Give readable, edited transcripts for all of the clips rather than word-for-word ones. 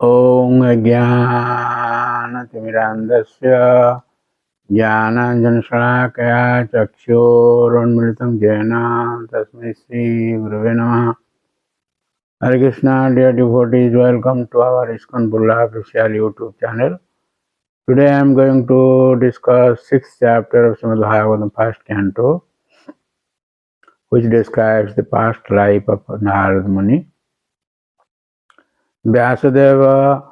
Om Ajnanatimirandasya Jnananjansalakaya Chakshurunmilitam Jena Tasmai Shri Gurave Namaha. Hare Krishna, dear devotees, welcome to our ISKCON Bulla official YouTube channel. Today I am going to discuss 6th chapter of Srimad Bhagavatam, first canto, which describes the past life of Narada Muni. Vyasadeva,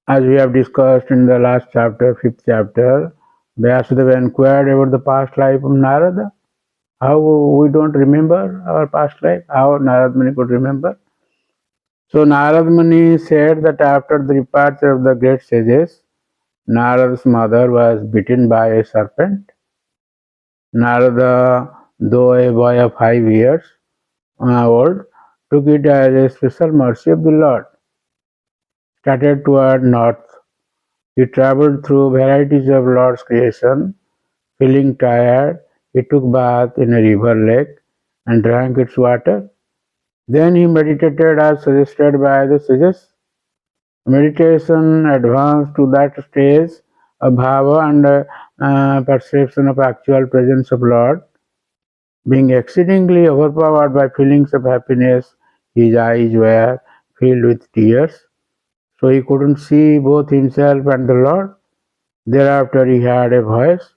as we have discussed in the last chapter, 5th chapter, Vyasadeva inquired about the past life of Narada. How we don't remember our past life, how Narada Muni could remember. So Narada Muni said that after the departure of the great sages, Narada's mother was bitten by a serpent. Narada, though a boy of 5 years old, took it as a special mercy of the Lord. Started toward north. He traveled through varieties of Lord's creation. Feeling tired, he took bath in a river lake and drank its water. Then he meditated as suggested by the sages. Meditation advanced to that stage of bhava and perception of actual presence of Lord. Being exceedingly overpowered by feelings of happiness, his eyes were filled with tears, so he couldn't see both himself and the Lord. Thereafter he heard a voice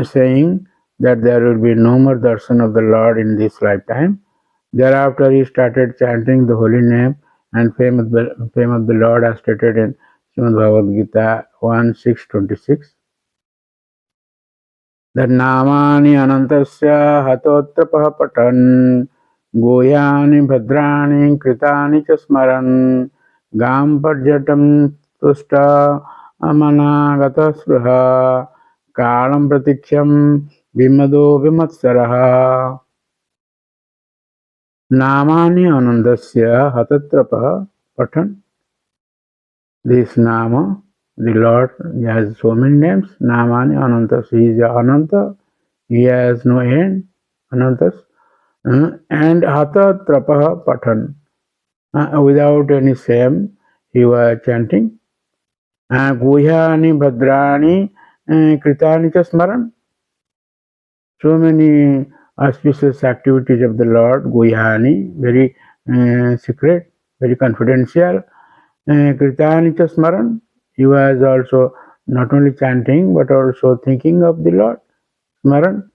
saying that there will be no more darshan of the Lord in this lifetime. Thereafter he started chanting the holy name and fame of the Lord as stated in Srimad Bhagavad Gita 1.6.26. That namani anantasya hatotrapah patan goyani bhadrani kritani cha smaran gam parjatam tusta amanagata sruha kalam pratikhyam vimado vimatsaraha. Namani anandasya hatatrapah patan. This nama, the Lord, he has so many names. Namani anantas, he is Ananta, he has no end, Anantas. And hatatrapah patan, without any shame, he was chanting. Guhyani bhadrani kritani cha smaran. So many auspicious activities of the Lord, Guhyani, very secret, very confidential. Kritani cha smaran, he was also not only chanting but also thinking of the Lord. Smaran.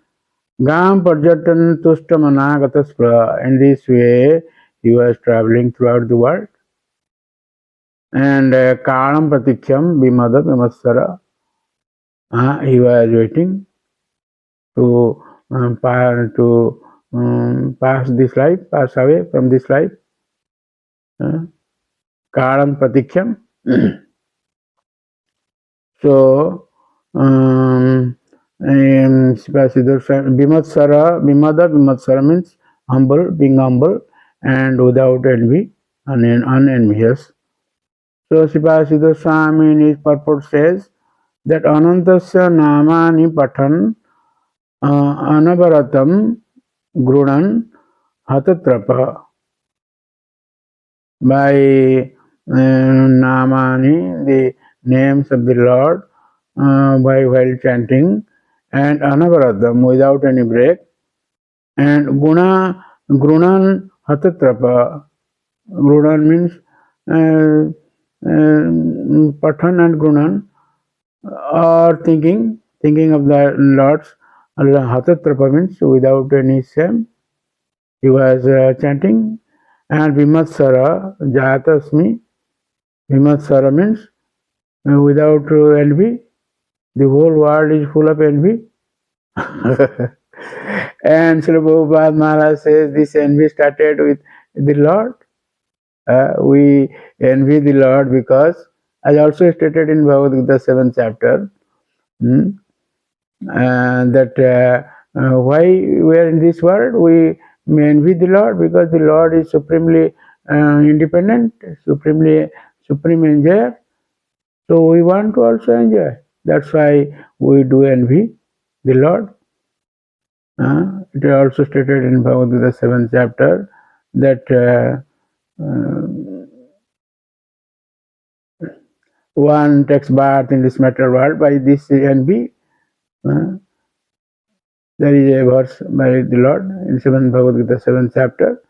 Gam parjatan tustamanagata spra. In this way, he was traveling throughout the world. And kalam pratikhyam vimada vimatsara. He was waiting to pass this life, pass away from this life. Kalam pratikhyam. So, Vimatsara means humble, being humble and without envy, unenvious. So, Sipasiddha Swami in his purport says that Anantasya Namani Patan Anavaratam Grunan Hatatrapa. By Namani, the names of the Lord, while chanting, and Anavaratam, without any break, and Grunan Hatatrapa. Grunan means Patan and Grunan, or thinking of the Lord's. Hatatrapa means without any shame. He was chanting. And Vimatsara, Jatasmi. Vimatsara means without envy. The whole world is full of envy. And Srila Prabhupada Maharaj says this envy started with the Lord. We envy the Lord because, as also stated in Bhagavad Gita 7th chapter, that why we are in this world, we may envy the Lord because the Lord is supremely independent, supreme enjoyer. So we want to also enjoy. That's why we do envy the Lord. It is also stated in Bhagavad Gita 7th chapter that one takes birth in this material world by this envy. There is a verse by the Lord in 7th Bhagavad Gita, 7th chapter.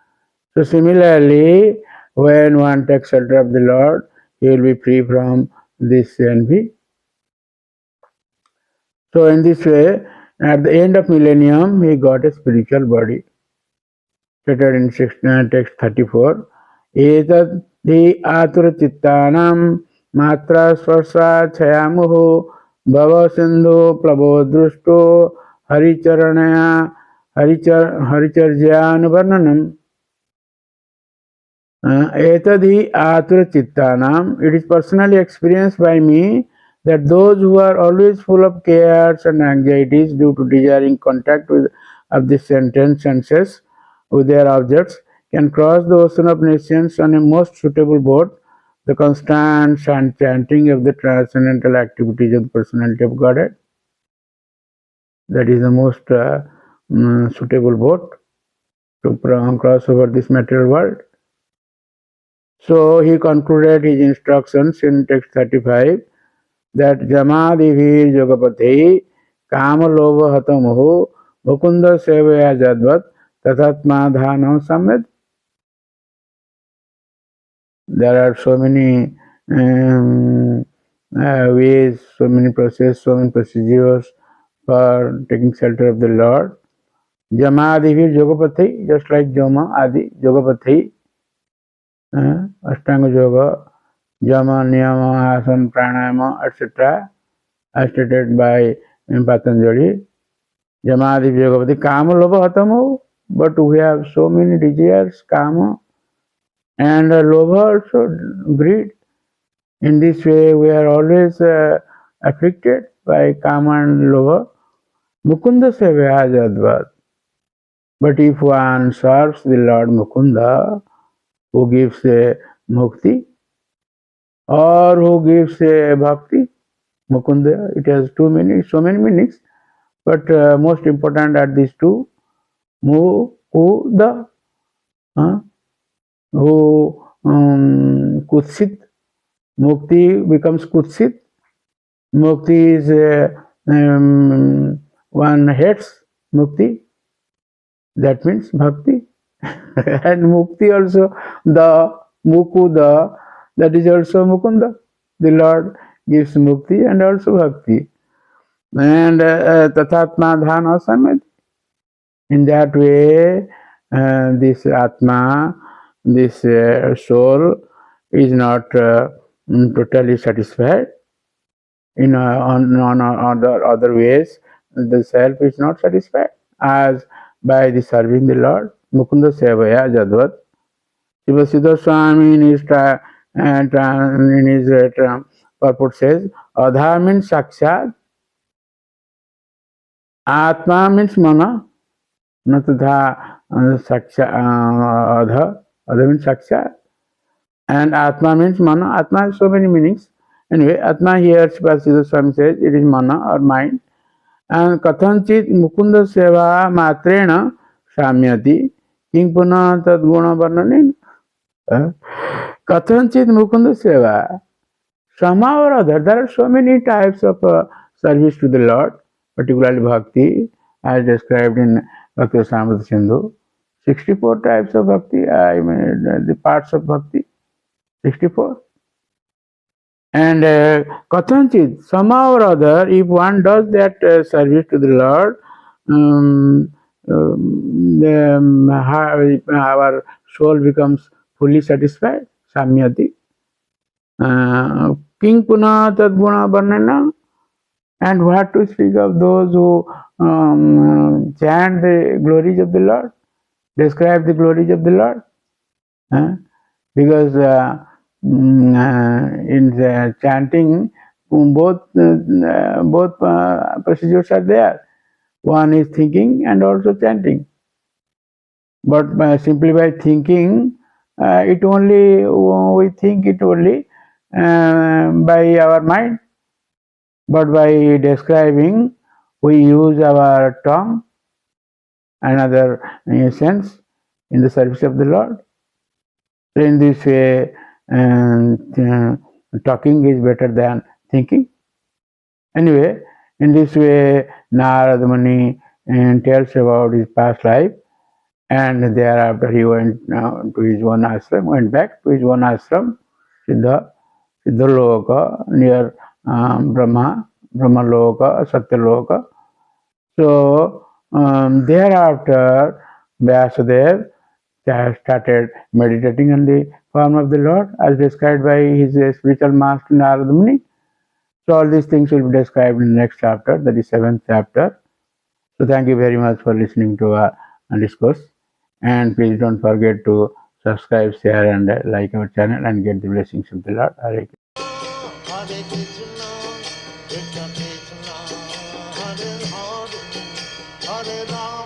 So similarly, when one takes shelter of the Lord, he will be free from this envy. So in this way, at the end of millennium, he got a spiritual body. Stated in text 34. Etad hi atura chittanam matra swarsa chayamuhu bhava sindhu plavo drusto haricharanaya haricharjyan varnanam. Etad hi atura chittanam. It is personally experienced by me that those who are always full of cares and anxieties due to desiring contact with of the senses with their objects can cross the ocean of nations on a most suitable boat, the constant chanting of the transcendental activities of the personality of Godhead. That is the most suitable boat to cross over this material world. So he concluded his instructions in text 35 that Jamadivir Jogapati Kama Lova Hatamuhu Mukunda Sevaya Jadvat Tathatma Dhanam Samyat. There are so many ways, so many processes, so many procedures for taking shelter of the Lord. Jamadivir Jogapati, just like Jama Adi Jogapati, Ashtanga Yoga, Yama, Niyama, Asana, Pranayama, etc. as stated by Patanjali. Yamadi Vyogavati Kama Lobha Hatamo, but we have so many desires, Kama, and Lobha also, greed. In this way, we are always afflicted by Kama and Lobha. Mukunda Sevaya Jadvat. But if one serves the Lord Mukunda, who gives a mukti, or who gives a bhakti, Mukunda, it has so many meanings, but most important are these two. Mukuda, who Kutsit, Mukti becomes Kutsit. Mukti is one hates Mukti, that means Bhakti. And Mukti also, the Mukuda, that is also Mukunda. The Lord gives Mukti and also Bhakti. And Tathatma Dhana Samyat. In that way, this Atma, this soul, is not totally satisfied. On other ways, the self is not satisfied, as by the serving the Lord. Mukunda Sevaya Jadvat. Sivasiddha Swami in his purport says, Adha means Sakshat, Atma means Mana, Natadha Adha means Sakshat, and Atma means Mana. Atma has so many meanings. Anyway, Atma here, Sivasiddha Swami says, it is Mana or mind. And Kathanchit Mukunda Seva Matrena Samyati King Puna Tadguna Varnanin. Kathanchit Mukunda Seva. Somehow or other, there are so many types of service to the Lord, particularly Bhakti, as described in Bhakti Samrata Sindhu. 64 types of Bhakti, I mean the parts of Bhakti, 64. And Kathanchit, somehow or other, if one does that service to the Lord, our soul becomes fully satisfied, Samyati. King Puna Tadguna Varnana. And what to speak of those who chant the glories of the Lord, describe the glories of the Lord? Because in the chanting, both procedures are there. One is thinking and also chanting. But simply by thinking, we think it only by our mind. But by describing, we use our tongue and other sense in the service of the Lord. So in this way, talking is better than thinking. Anyway, in this way, Narada Muni tells about his past life, and thereafter he went to his own ashram, went back to his own ashram, Siddhaloka, near Brahmaloka, Satyaloka. So thereafter, Vyasadeva started meditating on the form of the Lord as described by his spiritual master Narada Muni. So all these things will be described in the next chapter, that is 7th chapter. So thank you very much for listening to our discourse, and please don't forget to subscribe, share, and like our channel and get the blessings of the Lord. Hare Krishna, Hare Rama,